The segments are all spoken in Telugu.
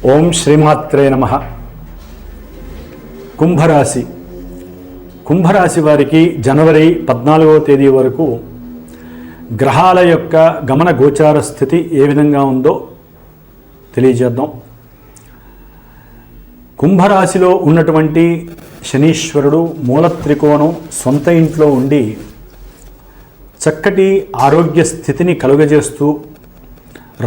ఓం శ్రీమాత్రే నమః. కుంభరాశి వారికి జనవరి 14వ తేదీ వరకు గ్రహాల యొక్క గమన గోచార స్థితి ఏ విధంగా ఉందో తెలియజేద్దాం. కుంభరాశిలో ఉన్నటువంటి శనీశ్వరుడు మూల త్రికోణం సొంత ఇంట్లో ఉండి చక్కటి ఆరోగ్య స్థితిని కలుగజేస్తూ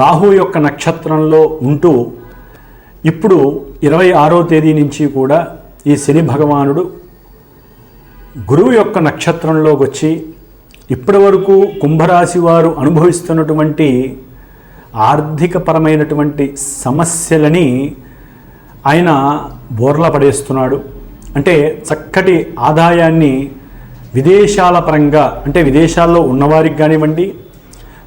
రాహు యొక్క నక్షత్రంలో ఉంటూ ఇప్పుడు 26వ తేదీ నుంచి కూడా ఈ శని భగవానుడు గురువు యొక్క నక్షత్రంలోకి వచ్చి ఇప్పటి వరకు కుంభరాశి వారు అనుభవిస్తున్నటువంటి ఆర్థికపరమైనటువంటి సమస్యలని ఆయన బోర్లా పడేస్తున్నాడు. అంటే చక్కటి ఆదాయాన్ని విదేశాల పరంగా, అంటే విదేశాల్లో ఉన్నవారికి కానివ్వండి,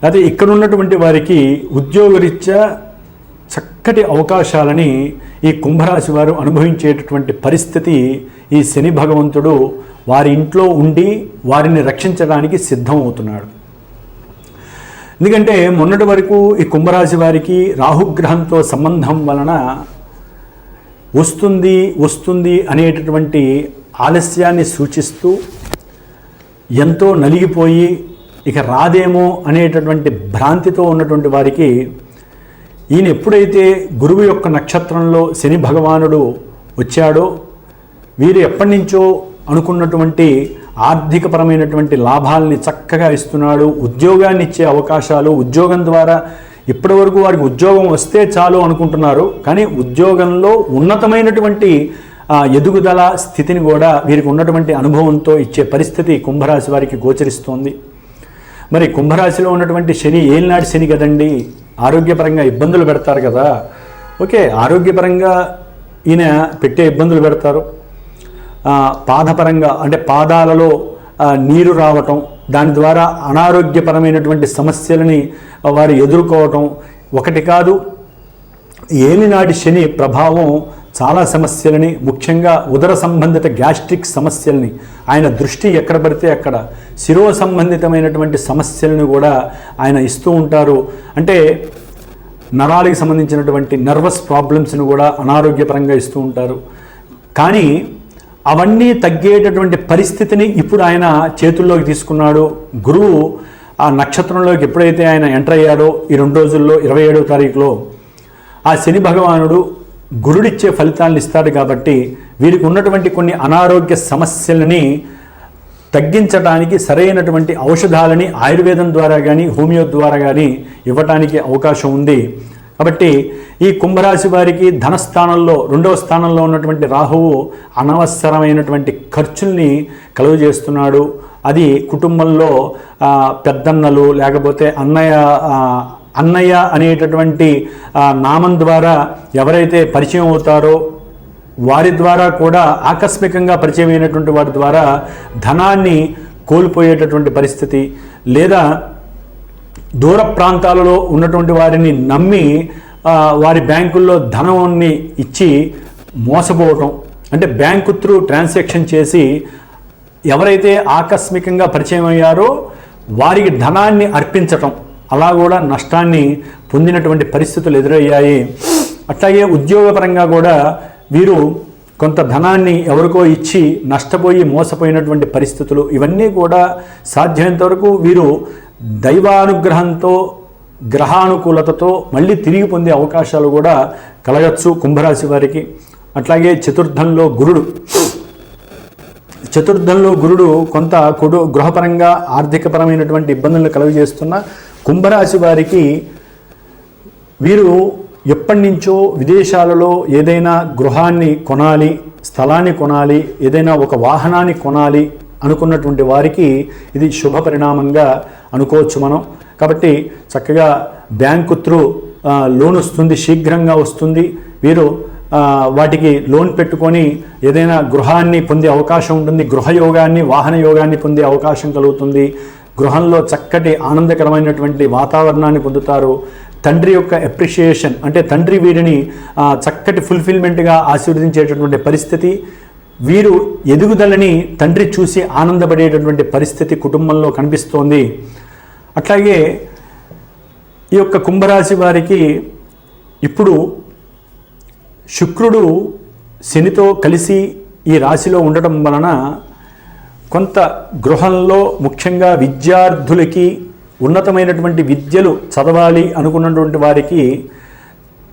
లేకపోతే ఇక్కడ ఉన్నటువంటి వారికి ఉద్యోగరీత్యా చక్కటి అవకాశాలని ఈ కుంభరాశి వారు అనుభవించేటటువంటి పరిస్థితి ఈ శని భగవంతుడు వారి ఇంట్లో ఉండి వారిని రక్షించడానికి సిద్ధం అవుతున్నాడు. ఎందుకంటే మొన్నటి వరకు ఈ కుంభరాశి వారికి రాహుగ్రహంతో సంబంధం వలన వస్తుంది అనేటటువంటి ఆలస్యాన్ని సూచిస్తూ ఎంతో నలిగిపోయి ఇక రాదేమో అనేటటువంటి భ్రాంతితో ఉన్నటువంటి వారికి ఈయన ఎప్పుడైతే గురువు యొక్క నక్షత్రంలో శని భగవానుడు వచ్చాడో వీరు ఎప్పటి నుంచో అనుకున్నటువంటి ఆర్థికపరమైనటువంటి లాభాలని చక్కగా ఇస్తున్నాడు. ఉద్యోగాన్ని ఇచ్చే అవకాశాలు, ఉద్యోగం ద్వారా ఇప్పటి వరకు వారికి ఉద్యోగం వస్తే చాలు అనుకుంటున్నారు, కానీ ఉద్యోగంలో ఉన్నతమైనటువంటి ఎదుగుదల స్థితిని కూడా వీరికి ఉన్నటువంటి అనుభవంతో ఇచ్చే పరిస్థితి కుంభరాశి వారికి గోచరిస్తోంది. మరి కుంభరాశిలో ఉన్నటువంటి శని ఏలినాటి శని కదండి, ఆరోగ్యపరంగా ఇబ్బందులు పెడతారు కదా. ఓకే, ఆరోగ్యపరంగా ఈయన పెట్టే ఇబ్బందులు పెడతారు. పాదపరంగా అంటే పాదాలలో నీరు రావటం, దాని ద్వారా అనారోగ్యపరమైనటువంటి సమస్యలని వారు ఎదుర్కోవటం ఒకటి కాదు. ఏలినాటి శని ప్రభావం చాలా సమస్యలని, ముఖ్యంగా ఉదర సంబంధిత గ్యాస్ట్రిక్ సమస్యల్ని, ఆయన దృష్టి ఎక్కడ పడితే అక్కడ శిరో సంబంధితమైనటువంటి సమస్యలను కూడా ఆయన ఇస్తూ ఉంటారు. అంటే నరాలకు సంబంధించినటువంటి నర్వస్ ప్రాబ్లమ్స్ను కూడా అనారోగ్యపరంగా ఇస్తూ ఉంటారు. కానీ అవన్నీ తగ్గేటటువంటి పరిస్థితిని ఇప్పుడు ఆయన చేతుల్లోకి తీసుకున్నాడు. గురువు ఆ నక్షత్రంలోకి ఎప్పుడైతే ఆయన ఎంటర్ అయ్యాడో ఈ 2 రోజుల్లో 27వ తారీఖులో ఆ శని భగవానుడు గురుడిచ్చే ఫలితాలను ఇస్తాడు. కాబట్టి వీరికి ఉన్నటువంటి కొన్ని అనారోగ్య సమస్యలని తగ్గించడానికి సరైనటువంటి ఔషధాలని ఆయుర్వేదం ద్వారా కానీ హోమియో ద్వారా కానీ ఇవ్వటానికి అవకాశం ఉంది. కాబట్టి ఈ కుంభరాశి వారికి ధనస్థానంలో 2వ స్థానంలో ఉన్నటువంటి రాహువు అనవసరమైనటువంటి ఖర్చుల్ని కలుగజేస్తున్నాడు. అది కుటుంబంలో పెద్దన్నలు లేకపోతే అన్నయ్య అనేటటువంటి నామం ద్వారా ఎవరైతే పరిచయం అవుతారో వారి ద్వారా కూడా ఆకస్మికంగా పరిచయం అయినటువంటి వారి ద్వారా ధనాన్ని కోల్పోయేటటువంటి పరిస్థితి, లేదా దూర ప్రాంతాలలో ఉన్నటువంటి వారిని నమ్మి వారి బ్యాంకుల్లో ధనాన్ని ఇచ్చి మోసపోవటం, అంటే బ్యాంకు త్రూ ట్రాన్సాక్షన్ చేసి ఎవరైతే ఆకస్మికంగా పరిచయం అయ్యారో వారికి ధనాన్ని అర్పించటం, అలా కూడా నష్టాన్ని పొందినటువంటి పరిస్థితులు ఎదురయ్యాయి. అట్లాగే ఉద్యోగపరంగా కూడా వీరు కొంత ధనాన్ని ఎవరికో ఇచ్చి నష్టపోయి మోసపోయినటువంటి పరిస్థితులు, ఇవన్నీ కూడా సాధ్యమైనంత వరకు వీరు దైవానుగ్రహంతో గ్రహానుకూలతతో మళ్ళీ తిరిగి పొందే అవకాశాలు కూడా కలగచ్చు కుంభరాశి వారికి. అట్లాగే చతుర్థంలో గురుడు కొంత గృహపరంగా ఆర్థికపరమైనటువంటి ఇబ్బందులను కలుగజేస్తున్న కుంభరాశి వారికి వీరు ఎప్పటి నుంచో విదేశాలలో ఏదైనా గృహాన్ని కొనాలి, స్థలాన్ని కొనాలి, ఏదైనా ఒక వాహనాన్ని కొనాలి అనుకున్నటువంటి వారికి ఇది శుభ పరిణామంగా అనుకోవచ్చు మనం. కాబట్టి చక్కగా బ్యాంకు త్రూ లోన్ వస్తుంది, శీఘ్రంగా వస్తుంది. వీరు వాటికి లోన్ పెట్టుకొని ఏదైనా గృహాన్ని పొందే అవకాశం ఉంటుంది. గృహయోగాన్ని, వాహన యోగాన్ని పొందే అవకాశం కలుగుతుంది. గృహంలో చక్కటి ఆనందకరమైనటువంటి వాతావరణాన్ని పొందుతారు. తండ్రి యొక్క అప్రిషియేషన్, అంటే తండ్రి వీరిని చక్కటి ఫుల్ఫిల్మెంట్గా ఆశీర్వదించేటటువంటి పరిస్థితి, వీరు ఎదుగుదలని తండ్రి చూసి ఆనందపడేటటువంటి పరిస్థితి కుటుంబంలో కనిపిస్తోంది. అట్లాగే ఈ యొక్క కుంభరాశి వారికి ఇప్పుడు శుక్రుడు శనితో కలిసి ఈ రాశిలో ఉండటం వలన కొంత గృహంలో ముఖ్యంగా విద్యార్థులకి ఉన్నతమైనటువంటి విద్యలు చదవాలి అనుకున్నటువంటి వారికి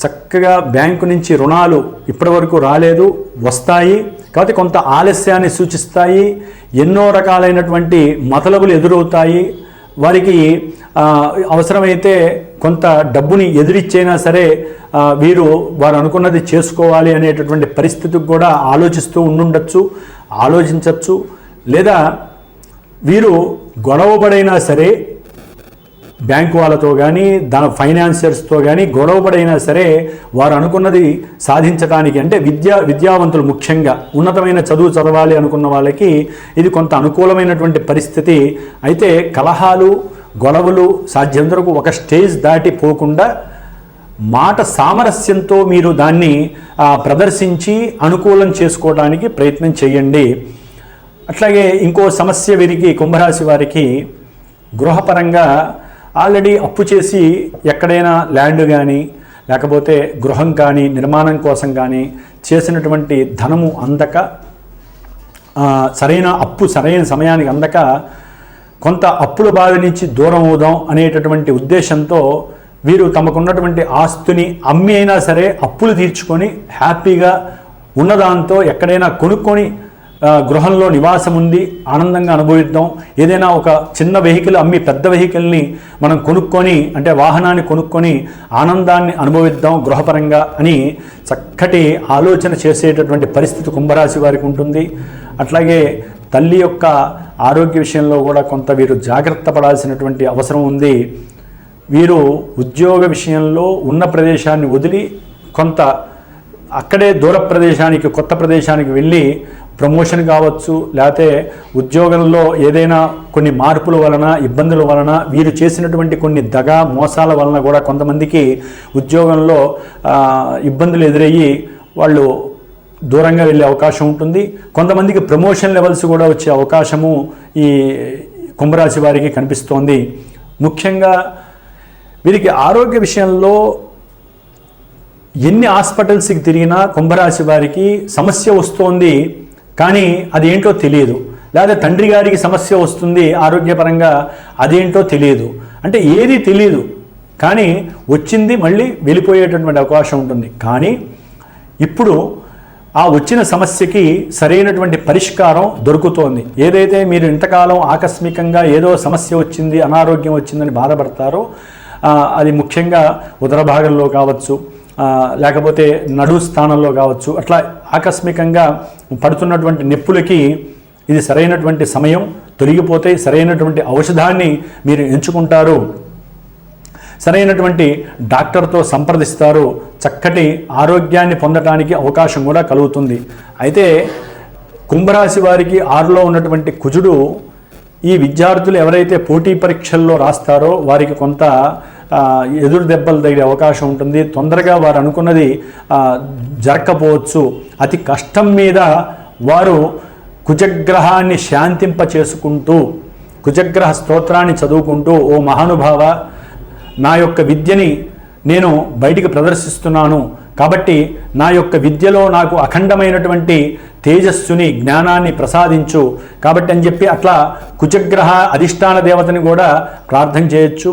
చక్కగా బ్యాంకు నుంచి రుణాలు ఇప్పటివరకు రాలేదు, వస్తాయి. కాబట్టి కొంత ఆలస్యాన్ని సూచిస్తాయి. ఎన్నో రకాలైనటువంటి మతలబులు ఎదురవుతాయి. వారికి అవసరమైతే కొంత డబ్బుని ఎదురిచ్చైనా సరే వారు అనుకున్నది చేసుకోవాలి అనేటటువంటి పరిస్థితికి కూడా ఆలోచిస్తూ ఉండుండొచ్చు, ఆలోచించవచ్చు. లేదా వీరు గొడవపడైనా సరే బ్యాంకు వాళ్ళతో కానీ ఫైనాన్షియర్స్తో కానీ గొడవపడైనా సరే వారు అనుకున్నది సాధించడానికి, అంటే విద్యావంతులు ముఖ్యంగా ఉన్నతమైన చదువు చదవాలి అనుకున్న వాళ్ళకి ఇది కొంత అనుకూలమైనటువంటి పరిస్థితి. అయితే కలహాలు, గొడవలు సాధ్యంతరకు ఒక స్టేజ్ దాటి పోకుండా మాట సామరస్యంతో మీరు దాన్ని ప్రదర్శించి అనుకూలం చేసుకోవడానికి ప్రయత్నం చేయండి. అట్లాగే ఇంకో సమస్య వీరికి కుంభరాశి వారికి గృహపరంగా ఆల్రెడీ అప్పు చేసి ఎక్కడైనా ల్యాండ్ కానీ లేకపోతే గృహం కానీ నిర్మాణం కోసం కానీ చేసినటువంటి ధనము అందక సరైన సమయానికి అందక కొంత అప్పుల బాధ నుంచి దూరం అవుదాం అనేటటువంటి ఉద్దేశంతో వీరు తమకున్నటువంటి ఆస్తుని అమ్మి అయినా సరే అప్పులు తీర్చుకొని హ్యాపీగా ఉన్నదాంతో ఎక్కడైనా కొనుక్కొని గృహంలో నివాసం ఉంది ఆనందంగా అనుభవిద్దాం, ఏదైనా ఒక చిన్న వెహికల్ అమ్మి పెద్ద వెహికల్ని మనం కొనుక్కొని, అంటే వాహనాన్ని కొనుక్కొని ఆనందాన్ని అనుభవిద్దాం గృహపరంగా అని చక్కటి ఆలోచన చేసేటటువంటి పరిస్థితి కుంభరాశి వారికి ఉంటుంది. అట్లాగే తల్లి యొక్క ఆరోగ్య విషయంలో కూడా కొంత వీరు జాగ్రత్త పడాల్సినటువంటి అవసరం ఉంది. వీరు ఉద్యోగ విషయంలో ఉన్న ప్రదేశాన్ని వదిలి కొంత అక్కడే దూర ప్రదేశానికి, కొత్త ప్రదేశానికి వెళ్ళి ప్రమోషన్ కావచ్చు, లేకపోతే ఉద్యోగంలో ఏదైనా కొన్ని మార్పుల వలన, ఇబ్బందుల వలన, వీరు చేసినటువంటి కొన్ని దగా మోసాల వలన కూడా కొంతమందికి ఉద్యోగంలో ఇబ్బందులు ఎదురయ్యి వాళ్ళు దూరంగా వెళ్ళే అవకాశం ఉంటుంది. కొంతమందికి ప్రమోషన్ లెవెల్స్ కూడా వచ్చే అవకాశము ఈ కుంభరాశి వారికి కనిపిస్తోంది. ముఖ్యంగా వీరికి ఆరోగ్య విషయంలో ఎన్ని హాస్పిటల్స్కి తిరిగినా కుంభరాశి వారికి సమస్య వస్తోంది, కానీ అదేంటో తెలియదు. లేదా తండ్రి గారికి సమస్య వస్తుంది ఆరోగ్యపరంగా, అదేంటో తెలియదు. అంటే ఏది తెలియదు, కానీ వచ్చింది మళ్ళీ వెళ్ళిపోయేటటువంటి అవకాశం ఉంటుంది. కానీ ఇప్పుడు ఆ వచ్చిన సమస్యకి సరైనటువంటి పరిష్కారం దొరుకుతోంది. ఏదైతే మీరు ఇంతకాలం ఆకస్మికంగా ఏదో సమస్య వచ్చింది, అనారోగ్యం వచ్చిందని బాధపడతారో అది ముఖ్యంగా ఉదర భాగంలో కావచ్చు, లేకపోతే నడు స్థానంలో కావచ్చు, అట్లా ఆకస్మికంగా పడుతున్నటువంటి నొప్పులకి ఇది సరైనటువంటి సమయం, తొలగిపోతే సరైనటువంటి ఔషధాన్ని మీరు ఎంచుకుంటారు, సరైనటువంటి డాక్టర్తో సంప్రదిస్తారు, చక్కటి ఆరోగ్యాన్ని పొందడానికి అవకాశం కూడా కలుగుతుంది. అయితే కుంభరాశి వారికి 6లో ఉన్నటువంటి కుజుడు ఈ విద్యార్థులు ఎవరైతే పోటీ పరీక్షల్లో రాస్తారో వారికి కొంత ఎదురు దెబ్బలు తగిలే అవకాశం ఉంటుంది. తొందరగా వారు అనుకున్నది జరగకపోవచ్చు. అతి కష్టం మీద వారు కుజగ్రహాన్ని శాంతింప చేసుకుంటూ, కుజగ్రహ స్తోత్రాన్ని చదువుకుంటూ, ఓ మహానుభావ, నా యొక్క విద్యని నేను బయటికి ప్రదర్శిస్తున్నాను కాబట్టి నా యొక్క విద్యలో నాకు అఖండమైనటువంటి తేజస్సుని, జ్ఞానాన్ని ప్రసాదించు కాబట్టి అని చెప్పి అట్లా కుజగ్రహ అధిష్టాన దేవతని కూడా ప్రార్థన చేయొచ్చు.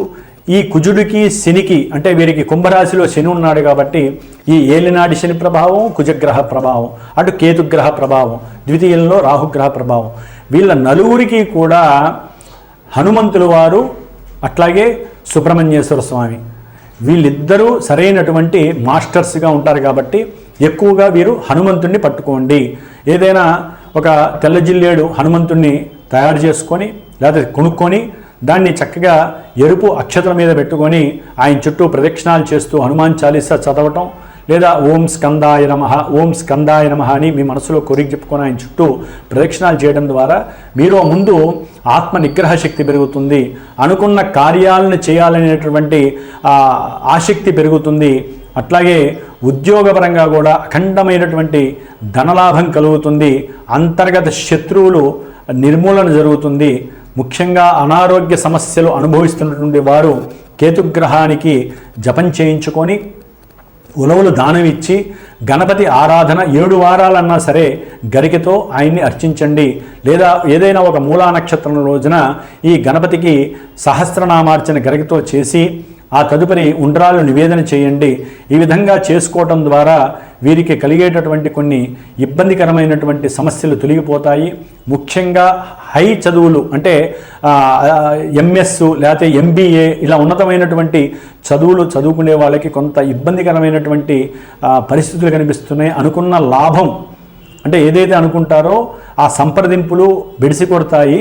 ఈ కుజుడికి శనికి, అంటే వీరికి కుంభరాశిలో శని ఉన్నాడు కాబట్టి ఈ ఏలినాటి శని ప్రభావం, కుజగ్రహ ప్రభావం, అటు కేతుగ్రహ ప్రభావం, ద్వితీయంలో రాహుగ్రహ ప్రభావం, వీళ్ళ నలుగురికి కూడా హనుమంతుల వారు అట్లాగే సుబ్రహ్మణ్యేశ్వర స్వామి వీళ్ళిద్దరూ సరైనటువంటి మాస్టర్స్గా ఉంటారు కాబట్టి ఎక్కువగా వీరు హనుమంతుణ్ణి పట్టుకోండి. ఏదైనా ఒక తెల్ల జిల్లేడు హనుమంతుణ్ణి తయారు చేసుకొని లేదా కొనుక్కొని దాన్ని చక్కగా ఎరుపు అక్షతల మీద పెట్టుకొని ఆయన చుట్టూ ప్రదక్షిణాలు చేస్తూ హనుమాన్ చాలీసా చదవటం, లేదా ఓం స్కందాయ నమః, ఓం స్కందాయ నమః అని మీ మనసులో కోరిక చెప్పుకొని ఆయన చుట్టూ ప్రదక్షిణాలు చేయడం ద్వారా మీరు ముందు ఆత్మ నిగ్రహ శక్తి పెరుగుతుంది, అనుకున్న కార్యాలను చేయాలనేటువంటి ఆసక్తి పెరుగుతుంది. అట్లాగే ఉద్యోగపరంగా కూడా అఖండమైనటువంటి ధనలాభం కలుగుతుంది, అంతర్గత శత్రువులు నిర్మూలన జరుగుతుంది. ముఖ్యంగా అనారోగ్య సమస్యలు అనుభవిస్తున్నటువంటి వారు కేతుగ్రహానికి జపం చేయించుకొని ఉలవలు దానం ఇచ్చి గణపతి ఆరాధన 7 వారాలన్నా సరే గరికతో ఆయన్ని అర్చించండి. లేదా ఏదైనా ఒక మూలా నక్షత్రం రోజున ఈ గణపతికి సహస్రనామార్చన గరికతో చేసి ఆ తదుపరి ఉండ్రాలు నివేదన చేయండి. ఈ విధంగా చేసుకోవటం ద్వారా వీరికి కలిగేటటువంటి కొన్ని ఇబ్బందికరమైనటువంటి సమస్యలు తొలగిపోతాయి. ముఖ్యంగా హై చదువులు అంటే ఎంఎస్ లేకపోతే ఎంబీఏ ఇలా ఉన్నతమైనటువంటి చదువులు చదువుకునే వాళ్ళకి కొంత ఇబ్బందికరమైనటువంటి పరిస్థితులు కనిపిస్తున్నాయి. అనుకున్న లాభం అంటే ఏదైతే అనుకుంటారో ఆ సంప్రదింపులు బెడిసి కొడతాయి.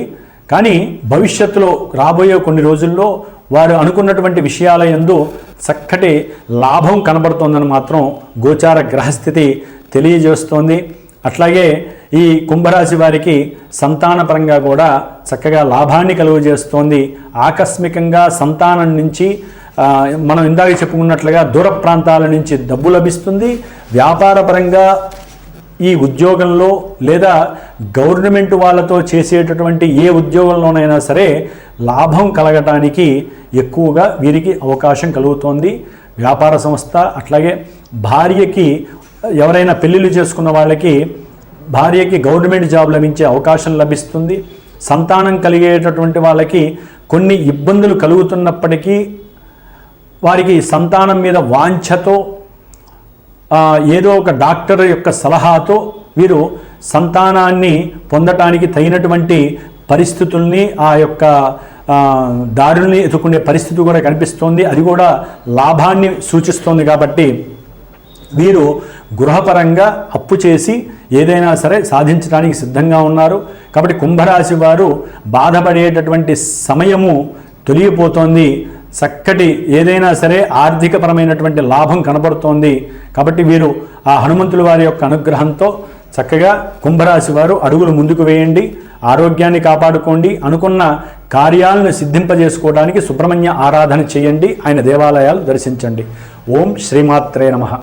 కానీ భవిష్యత్తులో రాబోయే కొన్ని రోజుల్లో వారు అనుకున్నటువంటి విషయాల యందు చక్కటి లాభం కనబడుతోందని మాత్రం గోచార గ్రహస్థితి తెలియజేస్తోంది. అట్లాగే ఈ కుంభరాశి వారికి సంతానపరంగా కూడా చక్కగా లాభాన్ని కలుగజేస్తోంది. ఆకస్మికంగా సంతానం నుంచి మనం ఇందాక చెప్పుకున్నట్లుగా దూర ప్రాంతాల నుంచి డబ్బు లభిస్తుంది. వ్యాపారపరంగా ఈ ఉద్యోగంలో లేదా గవర్నమెంట్ వాళ్ళతో చేసేటటువంటి ఏ ఉద్యోగంలోనైనా సరే లాభం కలగటానికి ఎక్కువగా వీరికి అవకాశం కలుగుతోంది. వ్యాపార సంస్థ అట్లాగే భార్యకి ఎవరైనా పెళ్ళిళ్ళు చేసుకున్న వాళ్ళకి భార్యకి గవర్నమెంట్ జాబ్ లభించే అవకాశం లభిస్తుంది. సంతానం కలిగేటటువంటి వాళ్ళకి కొన్ని ఇబ్బందులు కలుగుతున్నప్పటికీ వారికి సంతానం మీద వాంఛతో ఏదో ఒక డాక్టర్ యొక్క సలహాతో వీరు సంతానాన్ని పొందటానికి తగినటువంటి పరిస్థితుల్ని ఆ యొక్క దారుల్ని ఎదుర్కొనే పరిస్థితి కూడా కనిపిస్తోంది. అది కూడా లాభాన్ని సూచిస్తోంది. కాబట్టి వీరు గృహపరంగా అప్పు చేసి ఏదైనా సరే సాధించడానికి సిద్ధంగా ఉన్నారు. కాబట్టి కుంభరాశి వారు బాధపడేటటువంటి సమయము తొలగిపోతోంది. చక్కటి ఏదైనా సరే ఆర్థికపరమైనటువంటి లాభం కనబడుతోంది. కాబట్టి వీరు ఆ హనుమంతుల వారి యొక్క అనుగ్రహంతో చక్కగా కుంభరాశి వారు అడుగులు ముందుకు వేయండి. ఆరోగ్యాన్ని కాపాడుకోండి. అనుకున్న కార్యాలను సిద్ధింపజేసుకోవడానికి సుబ్రహ్మణ్య ఆరాధన చేయండి. ఆయన దేవాలయాలు దర్శించండి. ఓం శ్రీమాత్రే నమః.